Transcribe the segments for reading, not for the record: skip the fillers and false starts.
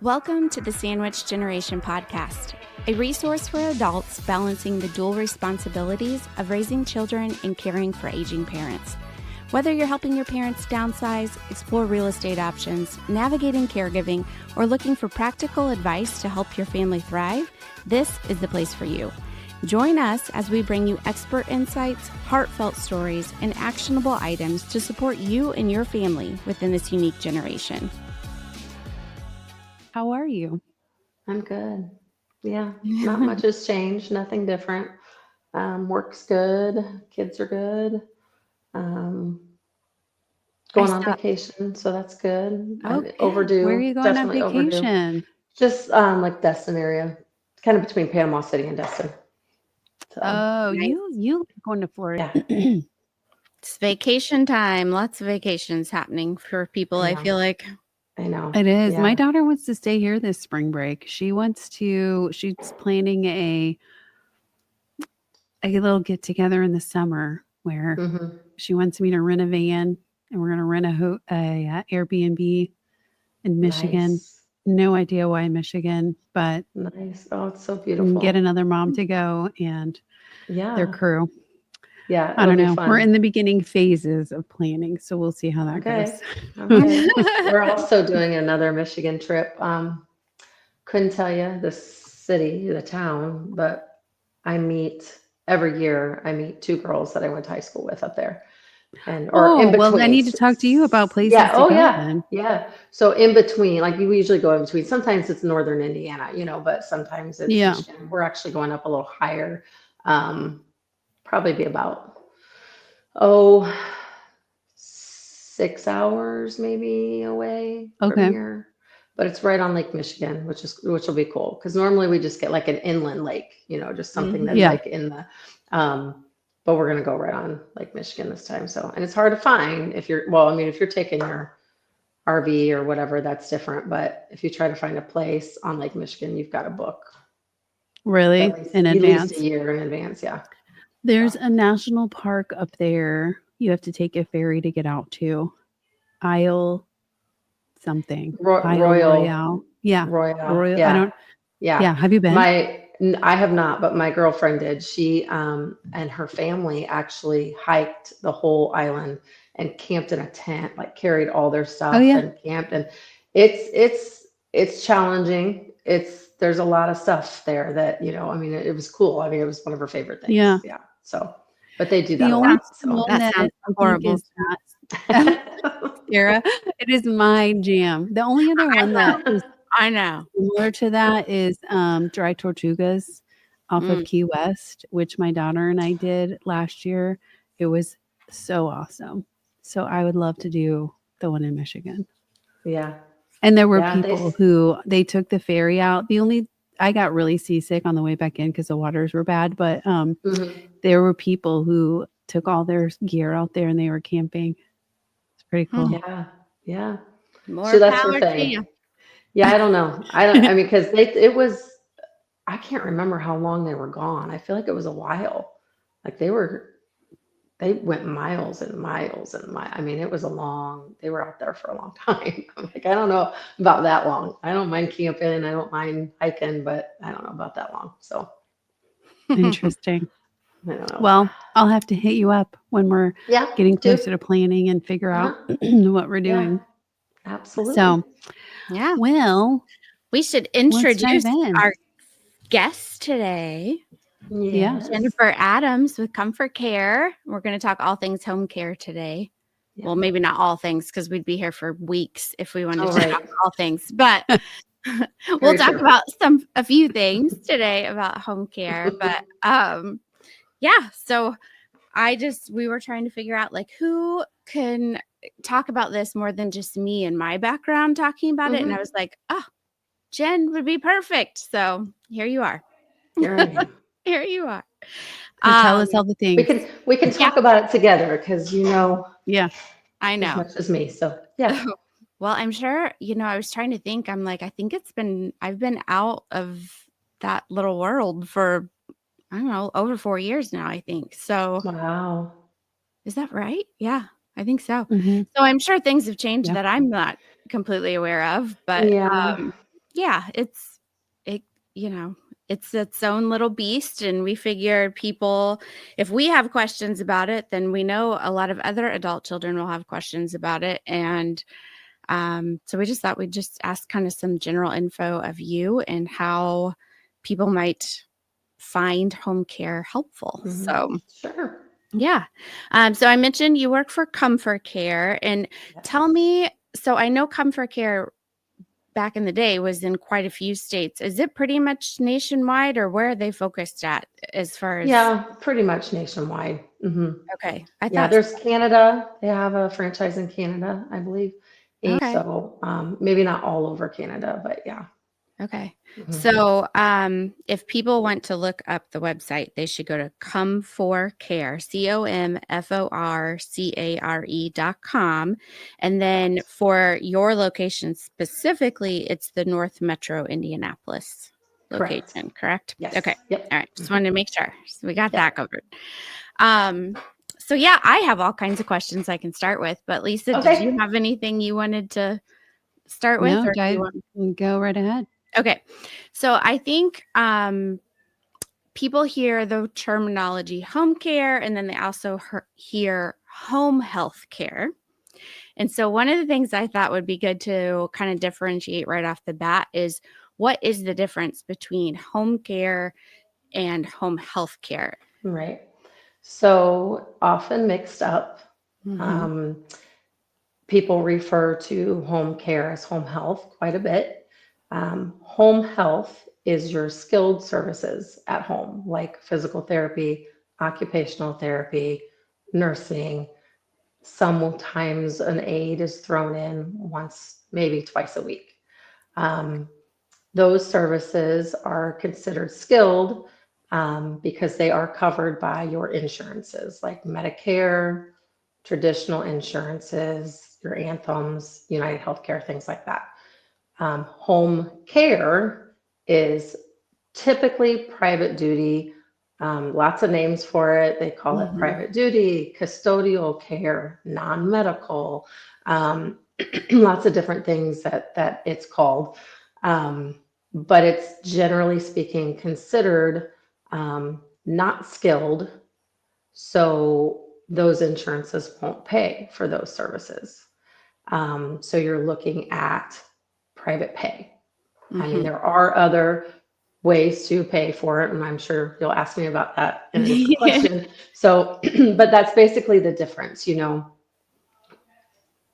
Welcome to the Sandwich Generation Podcast, a resource for adults balancing the dual responsibilities of raising children and caring for aging parents. Whether you're helping your parents downsize, explore real estate options, navigating caregiving, or looking for practical advice to help your family thrive, this is the place for you. Join us as we bring you expert insights, heartfelt stories, and actionable items to support you and your family within this unique generation. How are you? I'm good. Yeah, not much has changed, nothing different. Work's good, kids are good. Going on vacation, so that's good. Okay. Overdue. Where are you going on Definitely overdue. vacation? Just like Destin area, kind of between Panama City and Destin. So, Oh, nice. you like going to Florida. Yeah. It's vacation time. Lots of vacations happening for people, I feel like. I know. It is. Yeah. My daughter wants to stay here this spring break. She's planning a little get together in the summer where Mhm. she wants me to rent a van and we're going to rent a Airbnb in Michigan. Nice. No idea why Michigan, but Nice. Oh, it's so we can beautiful. get another mom to go and Yeah. their crew. Yeah. I don't it'll know. be fun. We're in the beginning phases of planning, so we'll see how that Okay. goes. Okay. We're also doing another Michigan trip. Couldn't tell you the city, the town, but every year I meet two girls that I went to high school with up there. Or in between. Well, I need to talk to you about places Yeah. to Oh, go yeah. then. Yeah. So in between, like we usually go in between. Sometimes it's northern Indiana, but sometimes it's Michigan. We're actually going up a little higher. Probably be about 6 hours maybe away from here. But it's right on Lake Michigan, which will be cool. Because normally we just get like an inland lake, just something that's like in the but we're gonna go right on Lake Michigan this time. So, and it's hard to find if you're taking your RV or whatever, that's different. But if you try to find a place on Lake Michigan, you've got to book. Really? In advance? At least a year in advance, yeah. There's a national park up there. You have to take a ferry to get out to. Isle something. Royal. Yeah. Royal. Yeah. Yeah. Have you been? I have not, but my girlfriend did. She and her family actually hiked the whole island and camped in a tent, like carried all their stuff and camped. And it's challenging. There's a lot of stuff there that, it was cool. I mean, it was one of her favorite things. Yeah. Yeah. So, but they do that The a only lot. So. one that sounds horrible. Sara, it is my jam. The only other one that is similar to that is Dry Tortugas off of Key West, which my daughter and I did last year. It was so awesome. So I would love to do the one in Michigan. Yeah. And there were people who they took the ferry out. I got really seasick on the way back in because the waters were bad, but there were people who took all their gear out there and they were camping. It's pretty cool. Yeah. Yeah. More that's power the to thing. you. Yeah, I don't know. Because I can't remember how long they were gone. I feel like it was a while. Like they went miles and miles and miles. They were out there for a long time. I'm like, I don't know about that long. I don't mind camping. I don't mind hiking, but I don't know about that long. So interesting. I don't know. Well, I'll have to hit you up when we're getting closer to planning and figure out what we're doing. Yeah, absolutely. So, well, we should introduce our guest today. Yes. Jennifer Adams with ComForCare. We're going to talk all things home care today. Yeah. Well, maybe not all things because we'd be here for weeks if we wanted to talk all things, but we'll talk about a few things today about home care. But so we were trying to figure out like who can talk about this more than just me and my background talking about it. And I was like, Jen would be perfect. So here you are. Here I am. Here you are. Tell us all the things. We can talk about it together because Yeah, I know. As much as me. So yeah. Well, I'm sure, I was trying to think. I'm like, I think I've been out of that little world for, I don't know, over 4 years now, I think. So wow. Is that right? Yeah, I think so. So I'm sure things have changed that I'm not completely aware of, but yeah, it, it's its own little beast. And we figured people, if we have questions about it, then we know a lot of other adult children will have questions about it. And so we just thought we'd just ask kind of some general info of you and how people might find home care helpful. Mm-hmm. So, sure. Yeah. So I mentioned you work for ComForCare, and tell me, so I know ComForCare back in the day was in quite a few states. Is it pretty much nationwide, or where are they focused at as far as? Yeah, pretty much nationwide. Mm-hmm. Okay. There's Canada. They have a franchise in Canada, I believe. And Okay. so maybe not all over Canada, but yeah. Okay. Mm-hmm. So if people want to look up the website, they should go to ComForCare, ComForCare.com. And then for your location specifically, it's the North Metro Indianapolis location, correct? Yes. Okay. Yep. All right. Just wanted to make sure. So we got that covered. So yeah, I have all kinds of questions I can start with, but Lisa, did you have anything you wanted to start with? No, Or do you want... go right ahead. Okay. So I think people hear the terminology home care, and then they also hear home health care. And so one of the things I thought would be good to kind of differentiate right off the bat is, what is the difference between home care and home health care? Right. So often mixed up. Mm-hmm. People refer to home care as home health quite a bit. Home health is your skilled services at home, like physical therapy, occupational therapy, nursing. Sometimes an aide is thrown in once, maybe twice a week. Those services are considered skilled because they are covered by your insurances, like Medicare, traditional insurances, your Anthems, United Healthcare, things like that. Home care is typically private duty. Lots of names for it. They call it private duty, custodial care, non-medical, lots of different things that it's called. But it's generally speaking considered not skilled. So those insurances won't pay for those services. So you're looking at private pay. I mean, there are other ways to pay for it, and I'm sure you'll ask me about that in a different question. So, but that's basically the difference,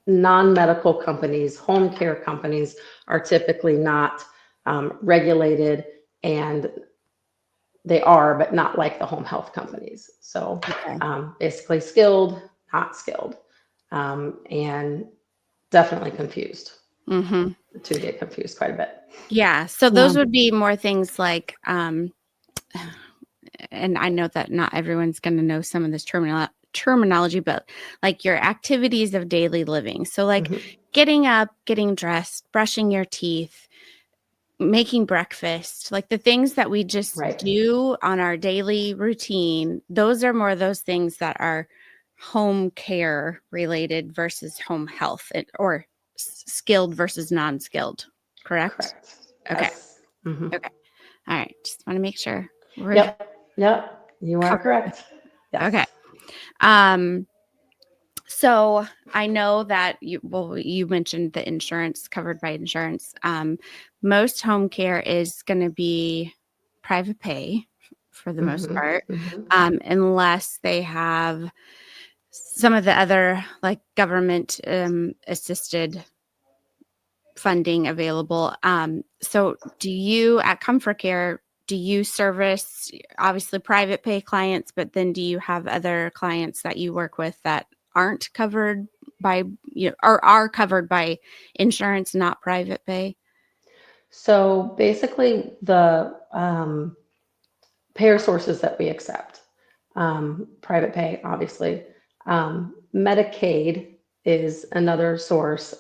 non-medical companies, home care companies are typically not regulated, and they are, but not like the home health companies. So basically skilled, not skilled, and definitely confused. The two get confused quite a bit. Yeah. So those would be more things like, and I know that not everyone's going to know some of this terminology, but like your activities of daily living. So like getting up, getting dressed, brushing your teeth, making breakfast, like the things that we just do on our daily routine. Those are more of those things that are home care related versus home health, or skilled versus non-skilled. Correct. Okay. Yes. Okay. All right. Just want to make sure. Yep. You are correct. Yes. Okay. So I know that you mentioned the insurance, covered by insurance. Most home care is going to be private pay for the most part, unless they have some of the other like government assisted funding available. So do you at ComForCare, do you service obviously private pay clients, but then do you have other clients that you work with that aren't covered by, or are covered by insurance, not private pay? So basically the payer sources that we accept, private pay, obviously, Medicaid is another source,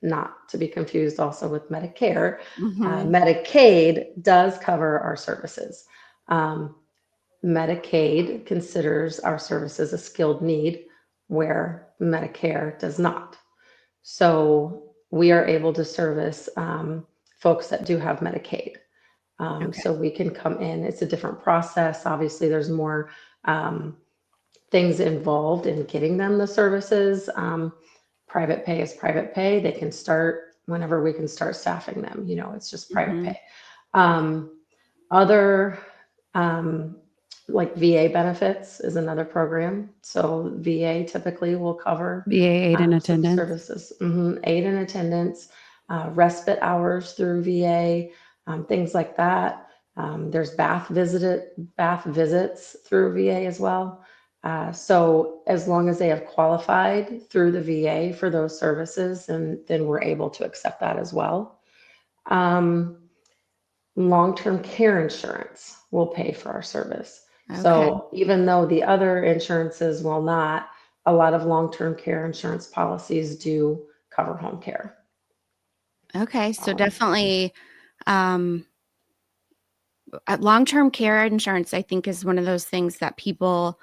not to be confused also with Medicare. Medicaid does cover our services. Medicaid considers our services a skilled need, where Medicare does not. So we are able to service folks that do have Medicaid. So we can come in. It's a different process. Obviously, there's more things involved in getting them the services. Private pay is private pay. They can start whenever we can start staffing them. It's just private pay. Other like VA benefits is another program. So VA typically will cover VA aid and attendance services, aid and attendance, respite hours through VA, things like that. There's bath visits through VA as well. So as long as they have qualified through the VA for those services, then we're able to accept that as well. Long-term care insurance will pay for our service. So even though the other insurances will not, a lot of long-term care insurance policies do cover home care. Okay, so definitely long-term care insurance, I think, is one of those things that people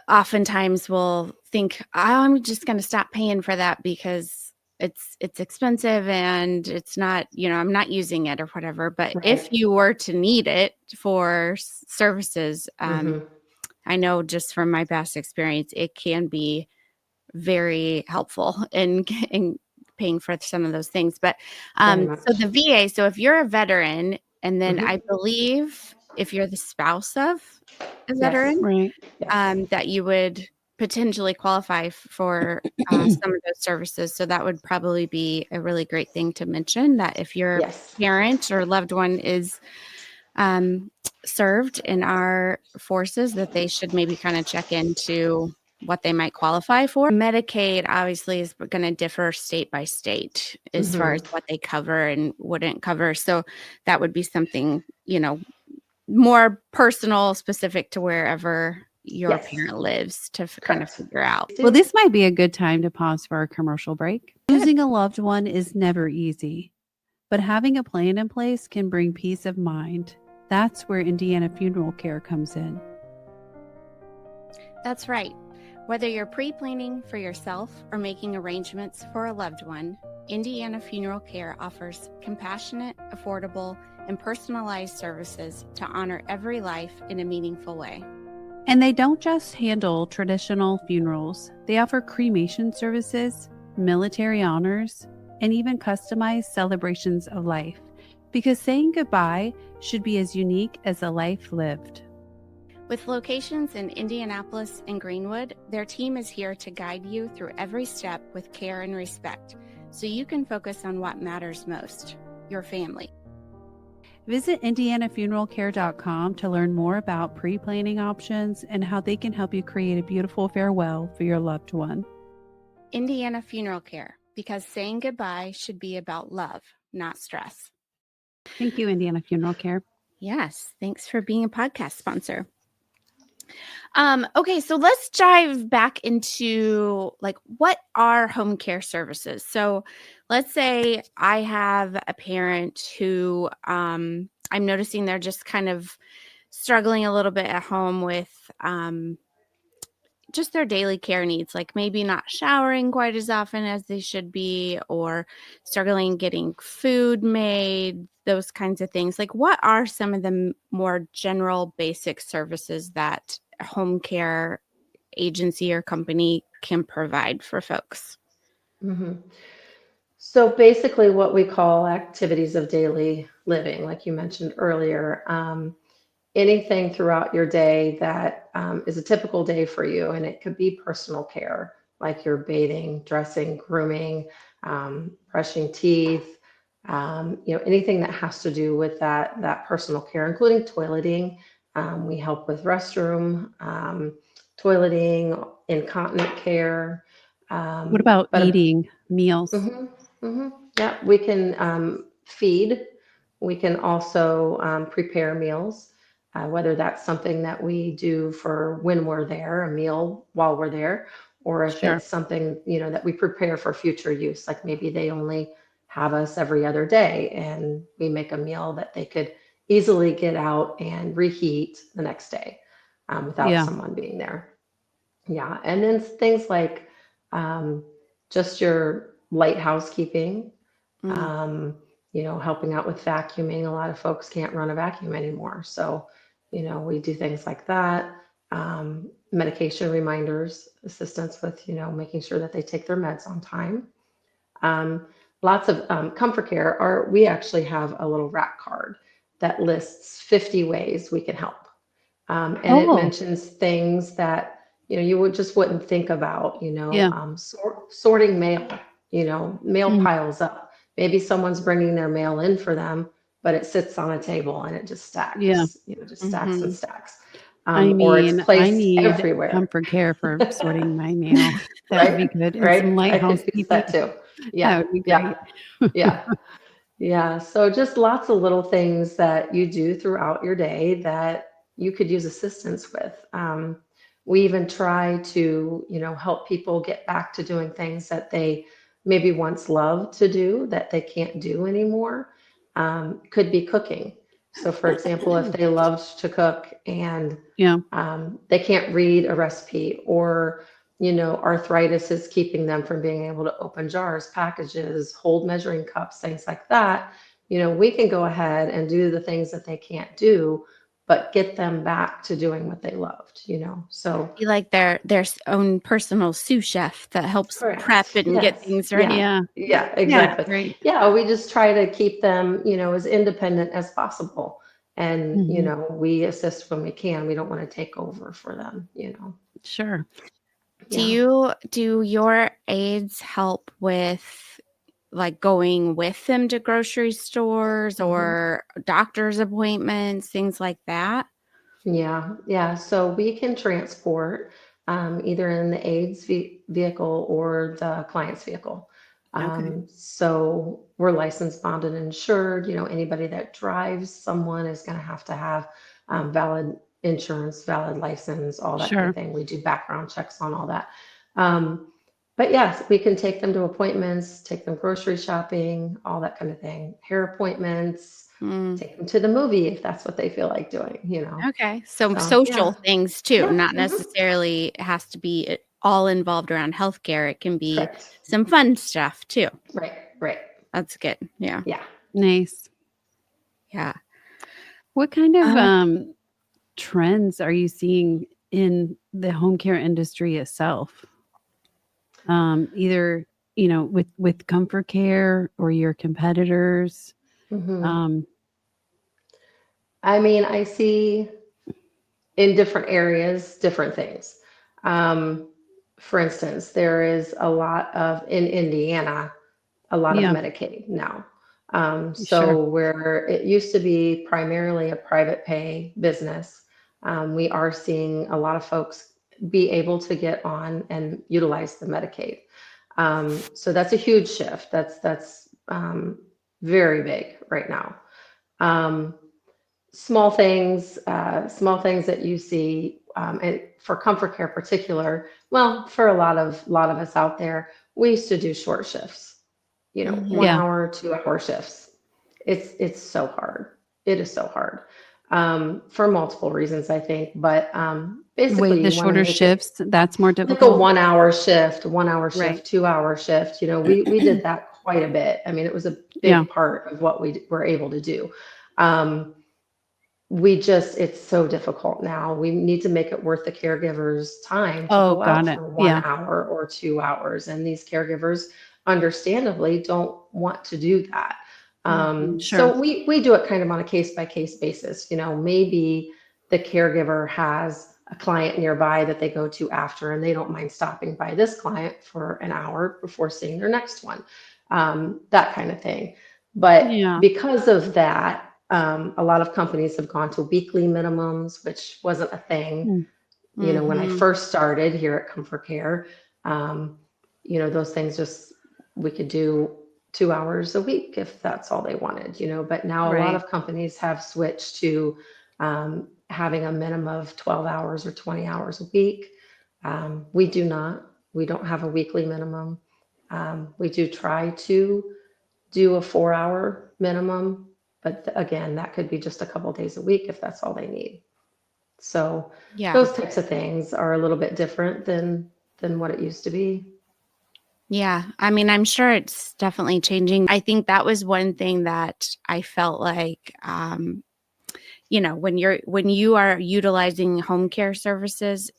oftentimes will think, I'm just going to stop paying for that because it's expensive and it's not, I'm not using it or whatever. But if you were to need it for services, I know just from my past experience, it can be very helpful in paying for some of those things. But so the VA, so if you're a veteran, and then I believe if you're the spouse of a veteran, that you would potentially qualify for some of those services. So that would probably be a really great thing to mention, that if your parent or loved one is served in our forces, that they should maybe kind of check into what they might qualify for. Medicaid obviously is going to differ state by state as far as what they cover and wouldn't cover. So that would be something, more personal, specific to wherever your parent lives to kind of figure out. Well, this might be a good time to pause for a commercial break. Losing a loved one is never easy, but having a plan in place can bring peace of mind. That's where Indiana Funeral Care comes in. That's right. Whether you're pre-planning for yourself or making arrangements for a loved one, Indiana Funeral Care offers compassionate, affordable, and personalized services to honor every life in a meaningful way. And they don't just handle traditional funerals. They offer cremation services, military honors, and even customized celebrations of life, because saying goodbye should be as unique as a life lived. With locations in Indianapolis and Greenwood, their team is here to guide you through every step with care and respect, so you can focus on what matters most, your family. Visit indianafuneralcare.com to learn more about pre-planning options and how they can help you create a beautiful farewell for your loved one. Indiana Funeral Care, because saying goodbye should be about love, not stress. Thank you, Indiana Funeral Care. Yes, thanks for being a podcast sponsor. Okay, so let's dive back into what are home care services. So let's say I have a parent who I'm noticing they're just kind of struggling a little bit at home with just their daily care needs, like maybe not showering quite as often as they should be, or struggling getting food made, those kinds of things. What are some of the more general basic services that a home care agency or company can provide for folks? So basically what we call activities of daily living, like you mentioned earlier, anything throughout your day that is a typical day for you. And it could be personal care, like you're bathing, dressing, grooming, brushing teeth, anything that has to do with that personal care, including toileting. We help with restroom, toileting, incontinent care. What about eating meals? Yeah, we can feed. We can also prepare meals, whether that's something that we do for when we're there, a meal while we're there, or if it's something, that we prepare for future use, like maybe they only have us every other day and we make a meal that they could easily get out and reheat the next day without someone being there. Yeah. And then things like just your light housekeeping, helping out with vacuuming. A lot of folks can't run a vacuum anymore. So, we do things like that. Medication reminders, assistance with, making sure that they take their meds on time. Lots of ComForCare. We actually have a little rack card that lists 50 ways we can help. And it mentions things that, you wouldn't think about, sorting mail, mail piles up. Maybe someone's bringing their mail in for them, but it sits on a table and it just stacks, stacks and stacks. Or it's placed I need everywhere. ComForCare for sorting my mail. That would be good. And some light housekeeping. That too. Yeah. That would be great. Yeah. So just lots of little things that you do throughout your day that you could use assistance with. We even try to, help people get back to doing things that they maybe once loved to do that they can't do anymore. Could be cooking. So for example, if they loved to cook and they can't read a recipe, or, arthritis is keeping them from being able to open jars, packages, hold measuring cups, things like that, we can go ahead and do the things that they can't do, but get them back to doing what they loved, so. Be like their own personal sous chef that helps prep and get things ready. Yeah, exactly. We just try to keep them, as independent as possible. And, we assist when we can. We don't want to take over for them, Sure. Do your aides help with like going with them to grocery stores or doctor's appointments, things like that? Yeah. So we can transport either in the aide's vehicle or the client's vehicle. So we're licensed, bonded, and insured. Anybody that drives someone is going to have valid insurance, valid license, all that kind of thing. We do background checks on all that. But yes, we can take them to appointments, take them grocery shopping, all that kind of thing, hair appointments. Take them to the movie if that's what they feel like doing, Okay. So social things too, not necessarily has to be all involved around healthcare. It can be some fun stuff too. Right. That's good. Yeah. Nice. Yeah. What kind of trends are you seeing in the home care industry itself? Either, with ComForCare or your competitors. I see in different areas, different things. For instance, there is a lot in Indiana, a lot of Medicaid now. So where it used to be primarily a private pay business, we are seeing a lot of folks be able to get on and utilize the Medicaid. So that's a huge shift. That's very big right now. Small things that you see, and for ComForCare particular, well, for a lot of us out there, we used to do short shifts, 1 hour, 2 hour shifts. It's so hard. It is so hard, for multiple reasons, I think. But basically, the shorter shifts, that's more difficult. Like a 1 hour shift, 2 hour shift. We did that quite a bit. It was a big part of what we were able to do. It's so difficult now. We need to make it worth the caregiver's time to go out for 1 hour or 2 hours. And these caregivers understandably don't want to do that. So we do it kind of on a case by case basis. Maybe the caregiver has a client nearby that they go to after, and they don't mind stopping by this client for an hour before seeing their next one. That kind of thing. But because of that, a lot of companies have gone to weekly minimums, which wasn't a thing, when I first started here at ComForCare. Those things we could do 2 hours a week if that's all they wanted, but now a lot of companies have switched to having a minimum of 12 hours or 20 hours a week. We don't have a weekly minimum. We do try to do a 4 hour minimum. But again, that could be just a couple days a week if that's all they need. So those types of things are a little bit different than what it used to be. Yeah. I mean, I'm sure it's definitely changing. I think that was one thing that I felt like, when you are utilizing home care services,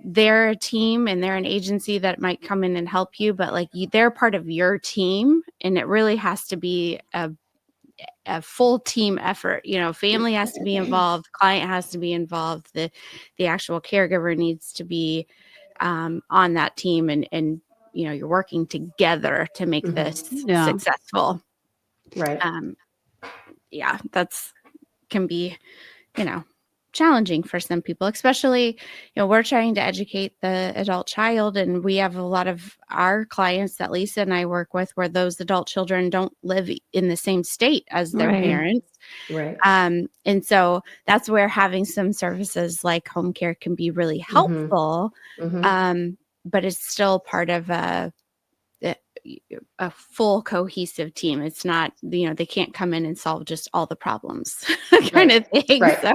they're a team and they're an agency that might come in and help you, but like they're part of your team, and it really has to be a full team effort. Family has to be involved, client has to be involved, the actual caregiver needs to be on that team, and you're working together to make this successful. Right. That's can be challenging for some people, especially we're trying to educate the adult child, and we have a lot of our clients that Lisa and I work with where those adult children don't live in the same state as their parents. Right. And so that's where having some services like home care can be really helpful. But it's still part of a full cohesive team. It's not, they can't come in and solve just all the problems kind of thing. Right. So.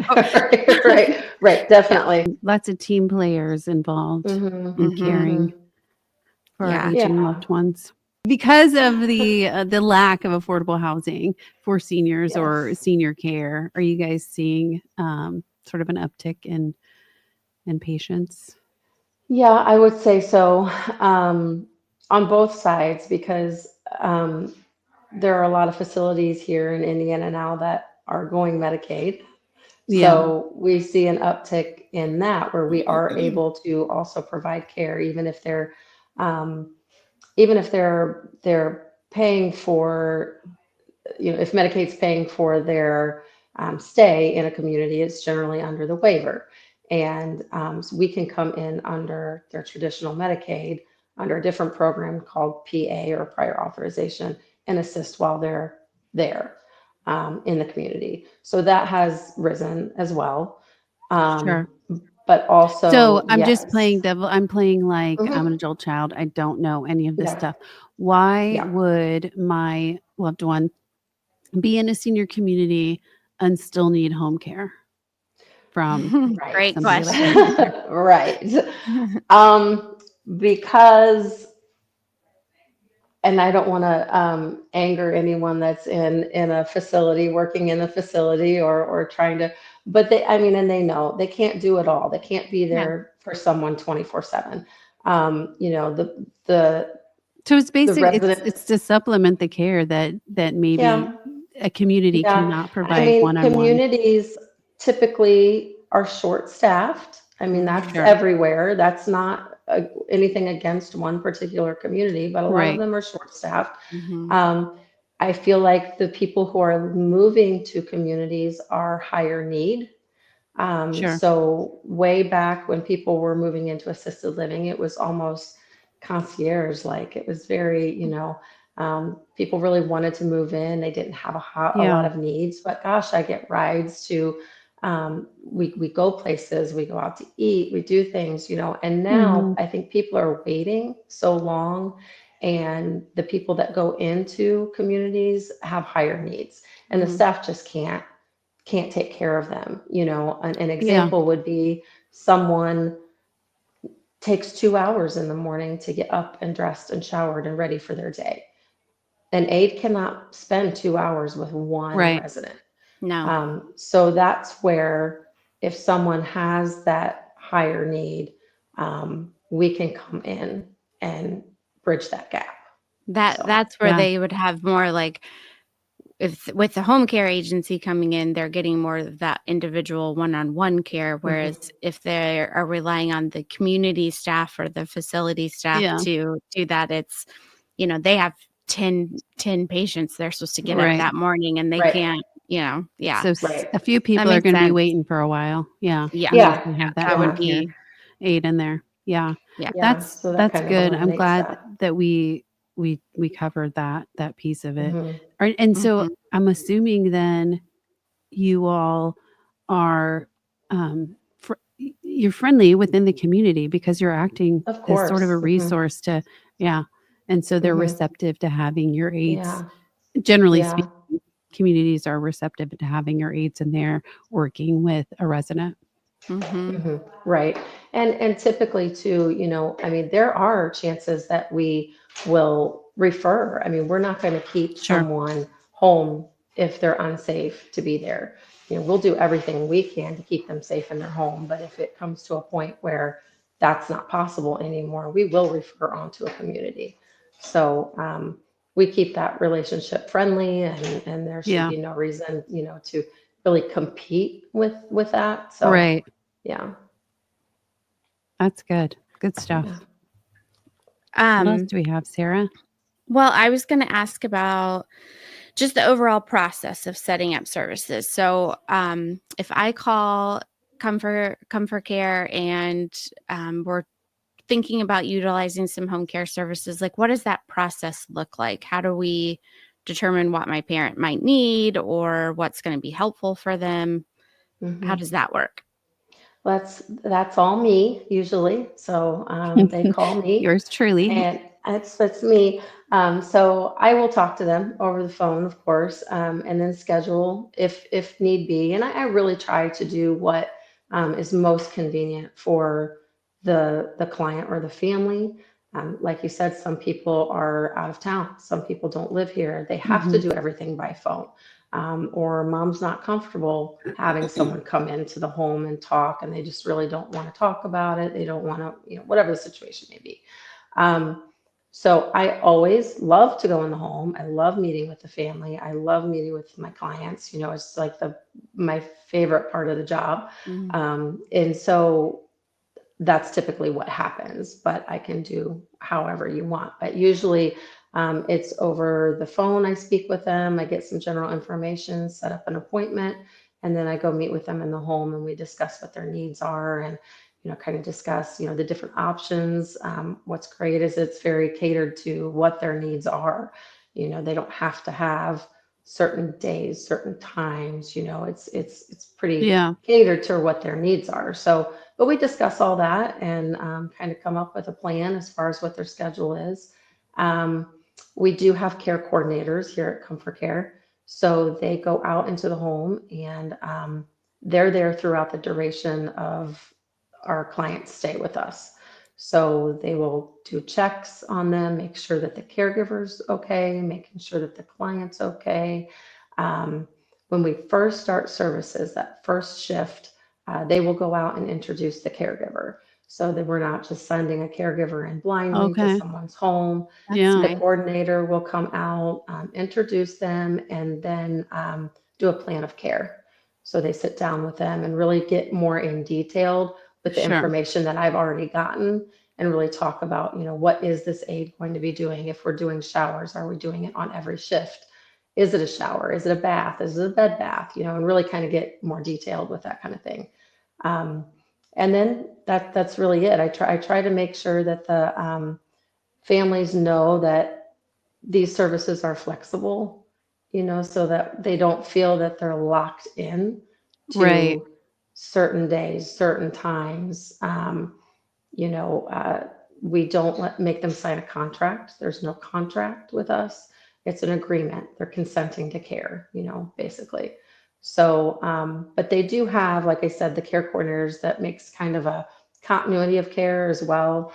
Right. Definitely. Lots of team players involved in caring for our aging loved ones. Because of the lack of affordable housing for seniors or senior care, are you guys seeing sort of an uptick in patients? Yeah, I would say so, on both sides, because there are a lot of facilities here in Indiana now that are going Medicaid. So we see an uptick in that where we are able to also provide care, even if they're paying for, if Medicaid's paying for their stay in a community, it's generally under the waiver. And so we can come in under their traditional Medicaid, under a different program called PA or prior authorization, and assist while they're there in the community. So that has risen as well. Sure. But also, so I'm just playing devil. I'm playing like Mhm. I'm an adult child. I don't know any of this Yeah. stuff. Why Yeah. would my loved one be in a senior community and still need home care from Great somebody question. like that? Right. Because, and I don't want to anger anyone that's in a facility, working in a facility, or trying to, but and they know they can't do it all. They can't be there for someone 24/7. So it's The basic. resident, It's to supplement the care that maybe a community cannot provide one-on-one. communities typically are short-staffed. That's Sure. everywhere. That's not anything against one particular community, but a lot of them are short-staffed. I feel like the people who are moving to communities are higher need. Sure. So way back when people were moving into assisted living, it was almost concierge, like it was very, people really wanted to move in. They didn't have a lot of needs, but gosh, I get rides to, we go places, we go out to eat, we do things, and now I think people are waiting so long, and the people that go into communities have higher needs, and the staff just can't take care of them. An example would be someone takes 2 hours in the morning to get up and dressed and showered and ready for their day. An aide cannot spend 2 hours with one resident. No. So that's where, if someone has that higher need, we can come in and bridge that gap. That's where they would have more like, if with the home care agency coming in, they're getting more of that individual one-on-one care. Whereas if they are relying on the community staff or the facility staff to do that, it's, they have 10 patients they're supposed to get up that morning, and they can't, So a few people are going to be waiting for a while. Yeah. That would be aid in there. Yeah. That's good. I'm glad that we covered that piece of it. And so I'm assuming then you all are you're friendly within the community because you're acting as sort of a resource to and so they're receptive to having your aides. Generally speaking, communities are receptive to having your aides in there working with a resident. Right. And typically too, I mean, there are chances that we will refer. I mean, we're not going to keep someone home if they're unsafe to be there. We'll do everything we can to keep them safe in their home. But if it comes to a point where that's not possible anymore, we will refer on to a community. So we keep that relationship friendly, and there should be no reason, to really compete with that. So, yeah. That's good. Good stuff. Yeah. What else do we have, Sara? Well, I was going to ask about just the overall process of setting up services. So if I call ComForCare and we're thinking about utilizing some home care services, like what does that process look like? How do we determine what my parent might need or what's going to be helpful for them? How does that work? That's all me usually. So they call me. Yours truly. And that's me. So I will talk to them over the phone, of course, and then schedule if need be. And I really try to do what is most convenient for the client or the family. Like you said, some people are out of town. Some people don't live here. They have to do everything by phone. Or mom's not comfortable having someone come into the home and talk, and they just really don't want to talk about it. They don't want to, whatever the situation may be. So I always love to go in the home. I love meeting with the family. I love meeting with my clients. It's like my favorite part of the job. And so that's typically what happens, but I can do however you want. But usually it's over the phone. I speak with them. I get some general information, set up an appointment, and then I go meet with them in the home and we discuss what their needs are and, kind of discuss, the different options. What's great is it's very catered to what their needs are. They don't have to have certain days, certain times, it's pretty catered to what their needs are. So, but we discuss all that and kind of come up with a plan as far as what their schedule is. We do have care coordinators here at ComForCare. So they go out into the home and they're there throughout the duration of our clients stay with us. So they will do checks on them, make sure that the caregiver's okay, making sure that the client's okay. When we first start services, that first shift, they will go out and introduce the caregiver. So that we're not just sending a caregiver in blindly to someone's home. The coordinator will come out, introduce them, and then do a plan of care. So they sit down with them and really get more in detail with the information that I've already gotten and really talk about, what is this aide going to be doing? If we're doing showers, are we doing it on every shift? Is it a shower? Is it a bath? Is it a bed bath? And really kind of get more detailed with that kind of thing. And then that's really it. I try to make sure that the families know that these services are flexible, so that they don't feel that they're locked in to certain days, certain times. We don't make them sign a contract. There's no contract with us. It's an agreement. They're consenting to care, basically. So, but they do have, like I said, the care coordinators that makes kind of a continuity of care as well.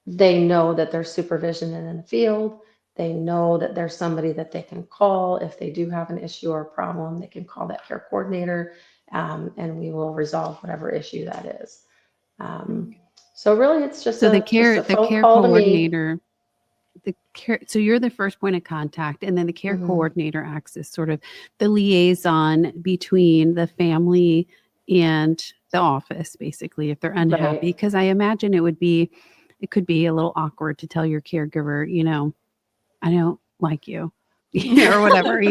They know that there's supervision in the field. They know that there's somebody that they can call if they do have an issue or a problem. They can call that care coordinator, and we will resolve whatever issue that is. So really, it's just the care coordinator. So you're the first point of contact, and then the care coordinator acts as sort of the liaison between the family and the office, basicr if they're unhappy. Because I imagine it could be a little awkward to tell your caregiver, I don't like you. Or whatever, or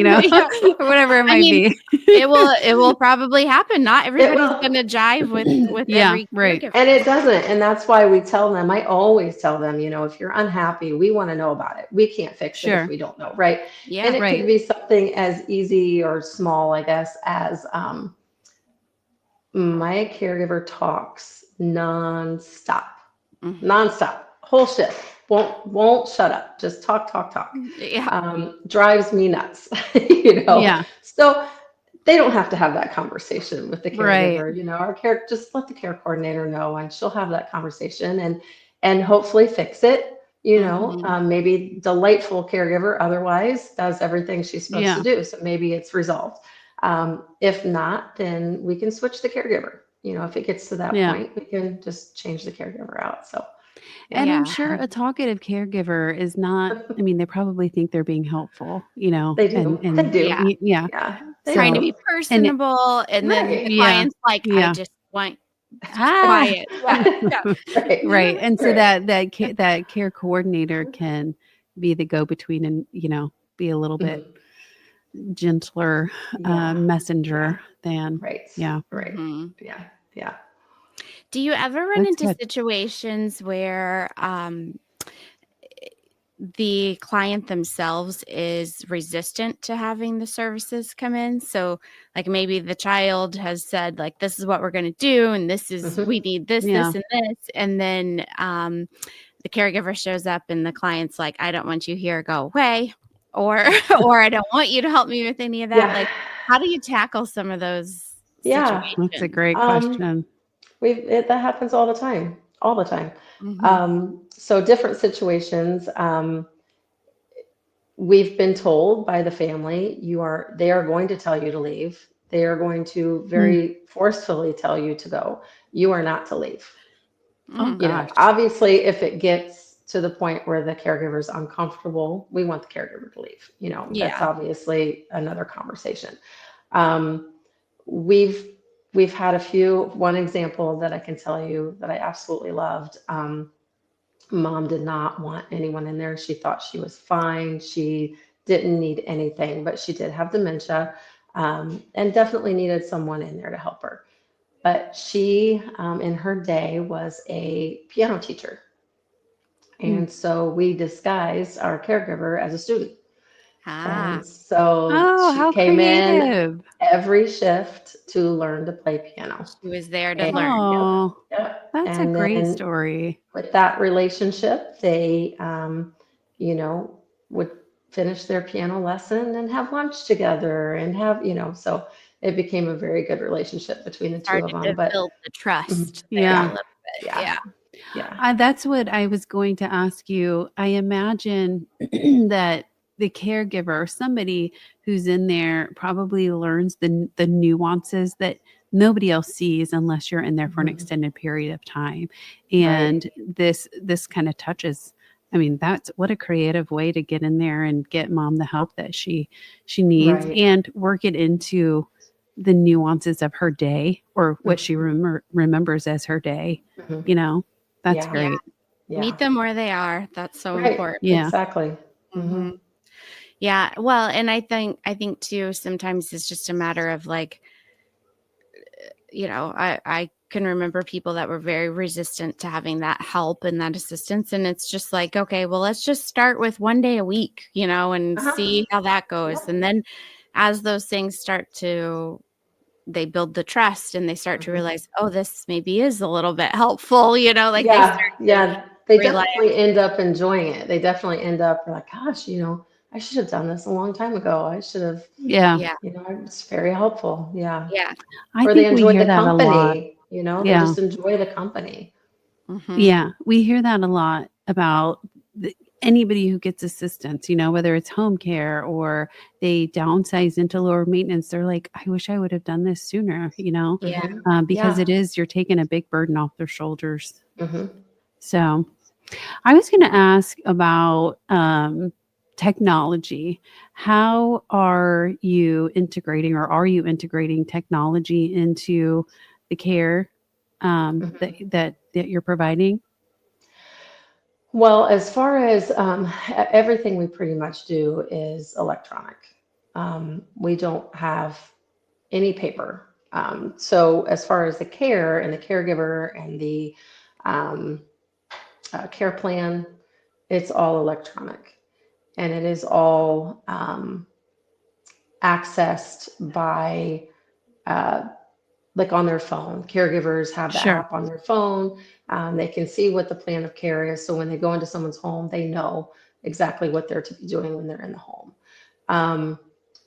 whatever it might be. it will probably happen. Not everybody's going to jive with every caregiver. And it doesn't. And that's why we tell them, I always tell them, if you're unhappy, we want to know about it. We can't fix it if we don't know. Right. Yeah. And it could be something as easy or small, I guess, as my caregiver talks nonstop, whole shift. Won't shut up. Just talk. Yeah. Drives me nuts, Yeah. So they don't have to have that conversation with the Right. caregiver. Just let the care coordinator know, and she'll have that conversation and hopefully fix it. Maybe delightful caregiver otherwise does everything she's supposed to do. So maybe it's resolved. If not, then we can switch the caregiver. If it gets to that point, we can just change the caregiver out. So, and I'm sure a talkative caregiver is not, I mean, they probably think they're being helpful, they do. and They do. Trying to be personable. And then the client's like, I just want quiet. Right. And so that care coordinator can be the go-between and, be a little bit gentler messenger than. Right. Yeah. Do you ever run into situations where the client themselves is resistant to having the services come in? So like maybe the child has said like, this is what we're going to do. And this is, we need this, this, and this. And then the caregiver shows up and the client's like, I don't want you here, go away. Or I don't want you to help me with any of that. Like, how do you tackle some of those situations? That's a great question. That happens all the time. So different situations. We've been told by the family, they are going to tell you to leave. They are going to very forcefully tell you to go. You are not to leave. Obviously, if it gets to the point where the caregiver is uncomfortable, we want the caregiver to leave. That's obviously another conversation. We've had one example that I can tell you that I absolutely loved. Mom did not want anyone in there. She thought she was fine. She didn't need anything, but she did have dementia, and definitely needed someone in there to help her. But she, in her day, was a piano teacher. And so we disguised our caregiver as a student. And so she came in every shift to learn to play piano. She was there to learn. Oh, that's a great story. With that relationship, they, would finish their piano lesson and have lunch together and have, so it became a very good relationship between the two of them. But build the trust. A little bit. That's what I was going to ask you. I imagine that the caregiver, somebody who's in there, probably learns the nuances that nobody else sees unless you're in there for an extended period of time. And this kind of touches. I mean, that's what a creative way to get in there and get mom the help that she needs and work it into the nuances of her day or what she remembers as her day. That's great. Meet them where they are. That's so important. Exactly. Yeah. Well, and I think too, sometimes it's just a matter of like, I can remember people that were very resistant to having that help and that assistance. And it's just like, okay, well, let's just start with one day a week, and see how that goes. And then as those things they build the trust and they start to realize, oh, this maybe is a little bit helpful, they definitely end up enjoying it. They definitely end up like, gosh, I should have done this a long time ago. I should have, it's very helpful. Yeah. I or think they enjoy we hear the that company, a lot. They just enjoy the company. Yeah. We hear that a lot about anybody who gets assistance, whether it's home care or they downsize into lower maintenance. They're like, I wish I would have done this sooner, because you're taking a big burden off their shoulders. So I was going to ask about technology. How are you integrating technology into the care that you're providing? Well, as far as everything we pretty much do is electronic. We don't have any paper. So as far as the care and the caregiver and the care plan, it's all electronic. And it is all accessed by like on their phone. Caregivers have the app on their phone. They can see what the plan of care is. So when they go into someone's home, they know exactly what they're to be doing when they're in the home.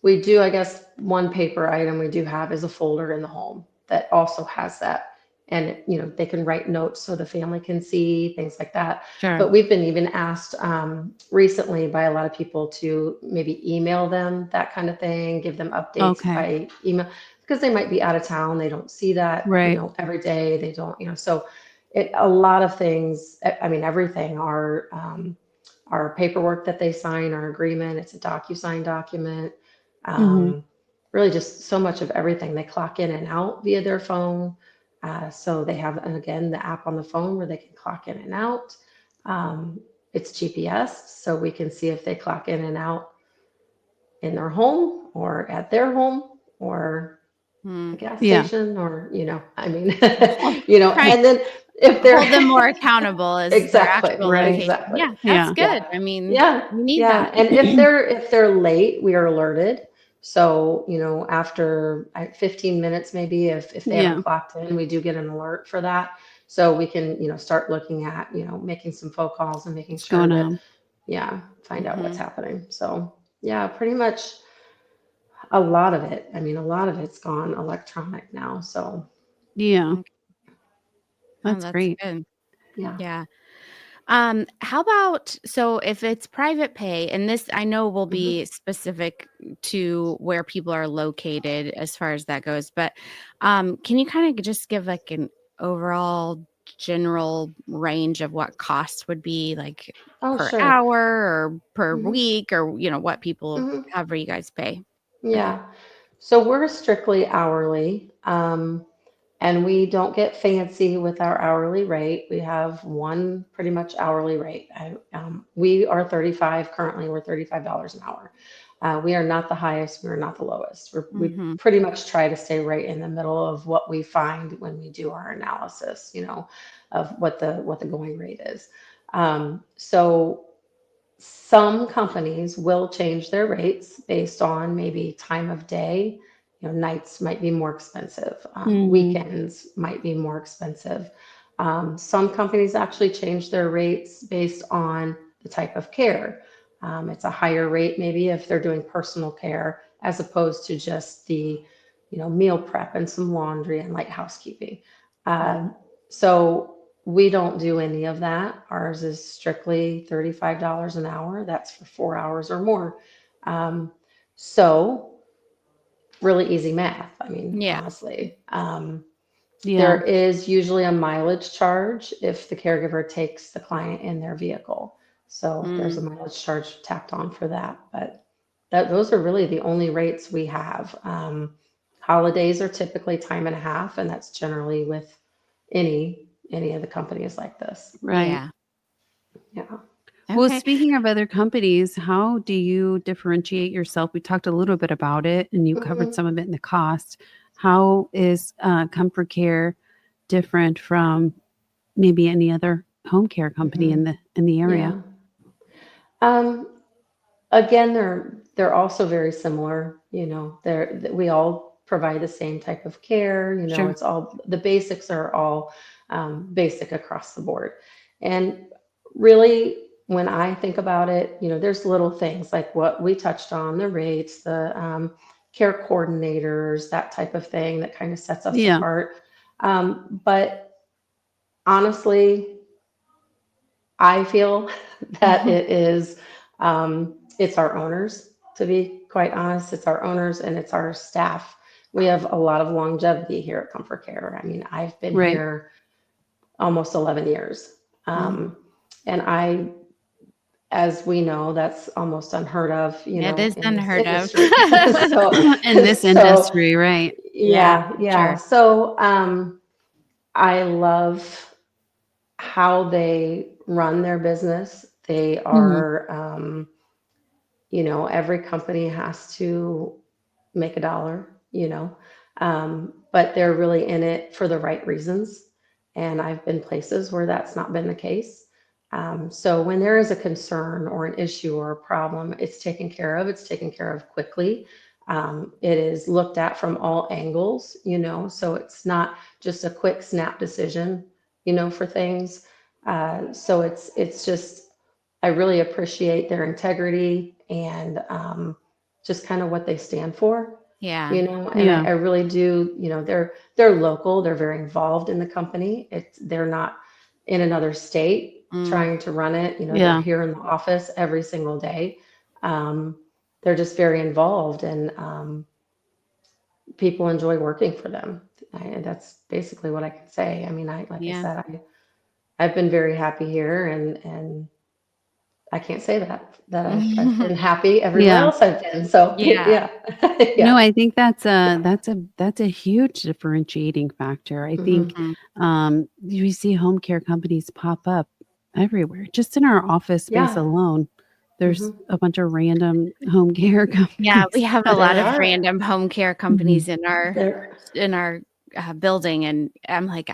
We do, I guess, one paper item we do have is a folder in the home that also has that. And, they can write notes so the family can see things like that. Sure. But we've been even asked recently by a lot of people to maybe email them that kind of thing, give them updates by email, because they might be out of town. They don't see that, Right. Every day. They don't, so a lot of things, I mean, everything, our paperwork that they sign, our agreement, it's a DocuSign document. Really just so much of everything. They clock in and out via their phone. So they have, again, the app on the phone where they can clock in and out. It's GPS, so we can see if they clock in and out in their home or at their home or a gas station or, I mean, and then if they're hold them more accountable as exactly, their actual location. exactly. Yeah, that's good. I mean, you need that. And if they're late, we are alerted. So, after 15 minutes, maybe if they haven't clocked in, we do get an alert for that. So we can, start looking at, making some phone calls and making sure that, find out what's happening. So pretty much a lot of it. I mean, a lot of it's gone electronic now. So that's great. Good. Yeah. How about, so if it's private pay, and this I know will be specific to where people are located as far as that goes, but can you kind of just give like an overall general range of what costs would be like per hour or per week or, what people, however you guys pay? Yeah. So we're strictly hourly. And we don't get fancy with our hourly rate. We have one pretty much hourly rate. We are 35 currently. We're $35 an hour. We are not the highest. We're not the lowest. We pretty much try to stay right in the middle of what we find when we do our analysis, of what the going rate is. So some companies will change their rates based on maybe time of day. Nights might be more expensive. Weekends might be more expensive. Some companies actually change their rates based on the type of care. It's a higher rate maybe if they're doing personal care as opposed to just the, meal prep and some laundry and light housekeeping. So we don't do any of that. Ours is strictly $35 an hour. That's for 4 hours or more. So really easy math. I mean, honestly, there is usually a mileage charge if the caregiver takes the client in their vehicle. So there's a mileage charge tacked on for that. But those are really the only rates we have. Holidays are typically time and a half, and that's generally with any of the companies like this. Right. Yeah. Well, speaking of other companies, how do you differentiate yourself? We talked a little bit about it, and you covered some of it in the cost. How is ComForCare different from maybe any other home care company in the area? Again, they're also very similar. We all provide the same type of care. It's all the basics are all basic across the board. And really, when I think about it, there's little things like what we touched on, the rates, the care coordinators, that type of thing that kind of sets us apart. But honestly, I feel that it is, it's our owners, to be quite honest. It's our owners and it's our staff. We have a lot of longevity here at ComForCare. I mean, I've been here almost 11 years. And as we know, that's almost unheard of, It is unheard of. In this industry, right? Yeah. Sure. So I love how they run their business. They are, every company has to make a dollar, but they're really in it for the right reasons. And I've been places where that's not been the case. So when there is a concern or an issue or a problem, it's taken care of. It's taken care of quickly. It is looked at from all angles, so it's not just a quick snap decision, for things. So it's just, I really appreciate their integrity and just kind of what they stand for. Yeah. And I really do, they're local, they're very involved in the company. They're not in another state trying to run it. They're here in the office every single day. They're just very involved, and people enjoy working for them. And that's basically what I can say. I mean, I said, I've been very happy here, and I can't say that I've been happy everywhere else I've been. So yeah. No, I think that's a huge differentiating factor. I think you see home care companies pop up everywhere. Just in our office space alone, there's a bunch of random home care companies. Yeah, we have a lot of random home care companies in our building, and I'm like,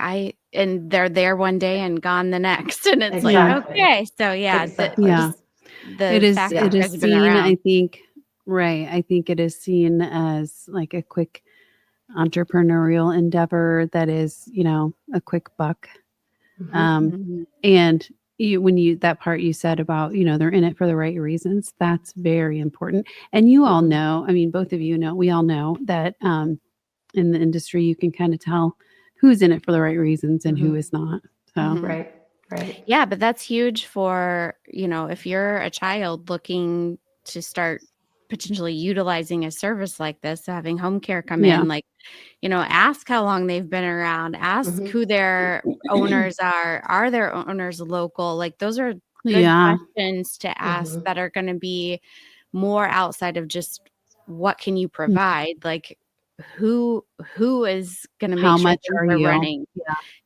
and they're there one day and gone the next, and it's like, okay, so it is seen. I think it is seen as like a quick entrepreneurial endeavor that is, a quick buck. And that part you said about, they're in it for the right reasons, that's very important. And you all know, I mean, both of you know, we all know that in the industry, you can kind of tell who's in it for the right reasons and who is not. So Right. Yeah, but that's huge for, if you're a child looking to start potentially utilizing a service like this, having home care come in, like, ask how long they've been around, ask who their owners are their owners local? Like, those are good questions to ask that are going to be more outside of just what can you provide? Like, who is going to make how sure much are you running?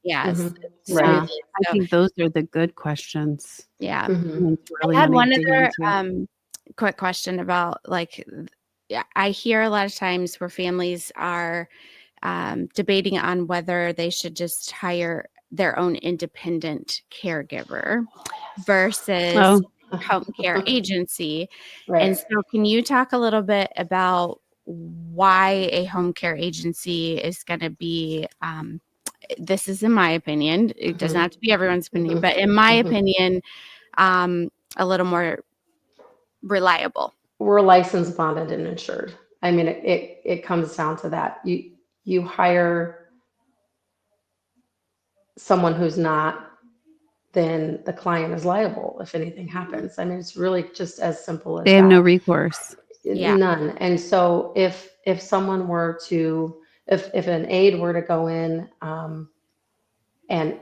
Yes. Right. I think those are the good questions. Yeah. Really I had one other quick question about, like, I hear a lot of times where families are debating on whether they should just hire their own independent caregiver versus home care agency. And so can you talk a little bit about why a home care agency is going to be, this is in my opinion, it doesn't have to be everyone's opinion, but in my opinion, a little more reliable. We're licensed, bonded, and insured. I mean, it comes down to that. You hire someone who's not, then the client is liable if anything happens. I mean, it's really just as simple as they have no recourse. None. And so if someone were to, if an aide were to go in and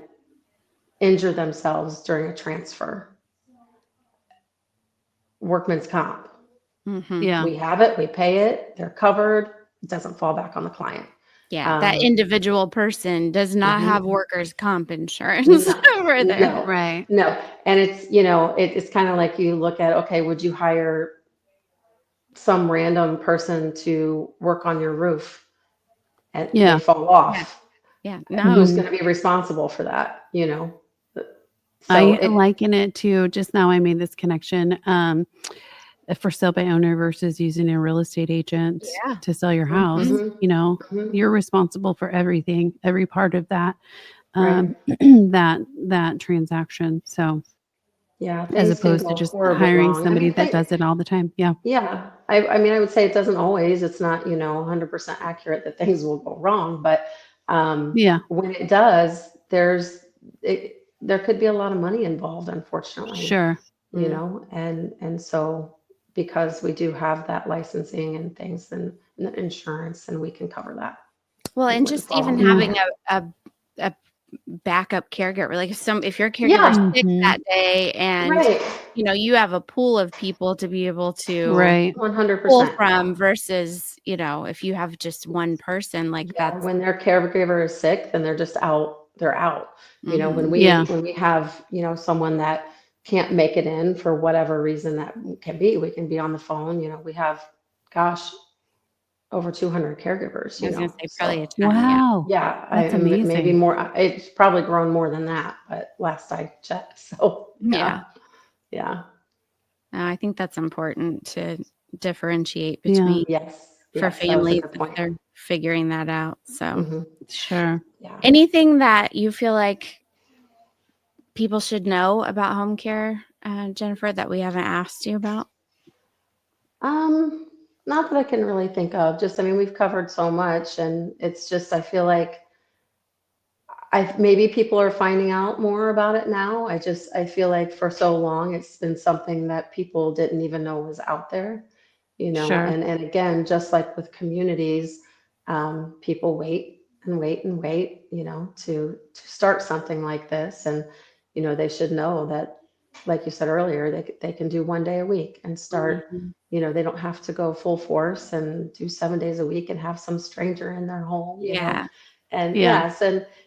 injure themselves during a transfer, workman's comp. We have it, we pay it, they're covered, it doesn't fall back on the client. Yeah, that individual person does not have workers' comp insurance over there. No, right. No. And it's, it's kind of like you look at, okay, would you hire some random person to work on your roof and they fall off? Yeah. No. Who's going to be responsible for that? So I liken it to, just now I made this connection, for sale by owner versus using a real estate agent to sell your house. You're responsible for everything, every part of that, that transaction. So as opposed to just hiring somebody that does it all the time. Yeah. I mean, I would say it doesn't always, it's not, 100% accurate that things will go wrong, but when it does, there could be a lot of money involved, unfortunately. Sure. And so because we do have that licensing and things and insurance, and we can cover that. Well, and just even having a backup caregiver, like if your caregiver's sick that day, and you have a pool of people to be able to 100% pull from, versus if you have just one person, like that. When their caregiver is sick, then they're just out. They're out. When we have someone that can't make it in for whatever reason that can be, we can be on the phone. We have, over 200 caregivers. I was going to say probably a ton. Wow. That's amazing. Maybe more. It's probably grown more than that, but last I checked. So yeah. I think that's important to differentiate between for families if they're figuring that out. So sure. Yeah. Anything that you feel like people should know about home care, Jennifer, that we haven't asked you about? Not that I can really think of. Just, I mean, we've covered so much, and it's just, I feel like maybe people are finding out more about it now. I feel like for so long it's been something that people didn't even know was out there, Sure. and again, just like with communities, people wait and wait and wait, to start something like this. And, they should know that, like you said earlier, they can do 1 day a week and start, Mhm. they don't have to go full force and do 7 days a week and have some stranger in their home. Yeah. And Yeah. yes,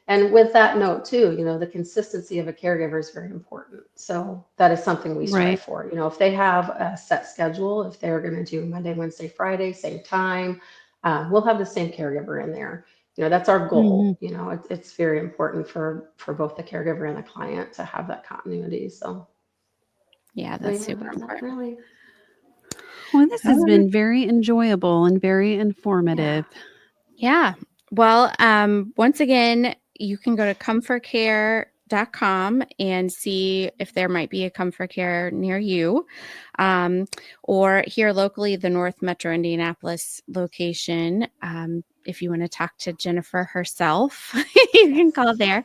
and with that note too, the consistency of a caregiver is very important. So that is something we strive Right. for. If they have a set schedule, if they're going to do Monday, Wednesday, Friday, same time, we'll have the same caregiver in there. That's our goal. Mhm. It's very important for both the caregiver and the client to have that continuity. So Yeah, that's yeah, super that's important. really. Well, this All has right. been very enjoyable and very informative. Yeah. Well, once again, you can go to ComForCare.com and see if there might be a ComForCare near you, or here locally, the North Metro Indianapolis location. If you want to talk to Jennifer herself, you can call there.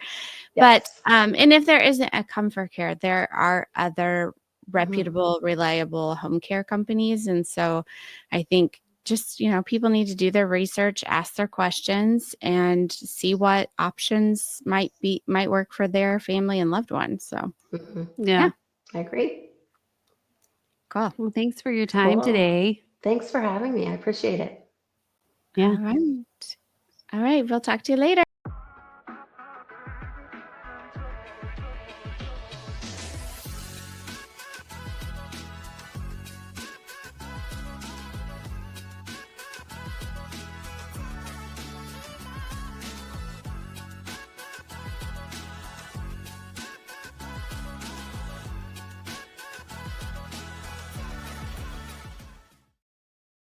But Yes. and if there isn't a ComForCare, there are other Mhm. reputable, reliable home care companies, and so I think just, people need to do their research, ask their questions, and see what options might work for their family and loved ones. So, Mhm. Yeah. I agree. cool. Well, thanks for your time Cool. today. Thanks for having me. I appreciate it. Yeah. All right. All right. We'll talk to you later.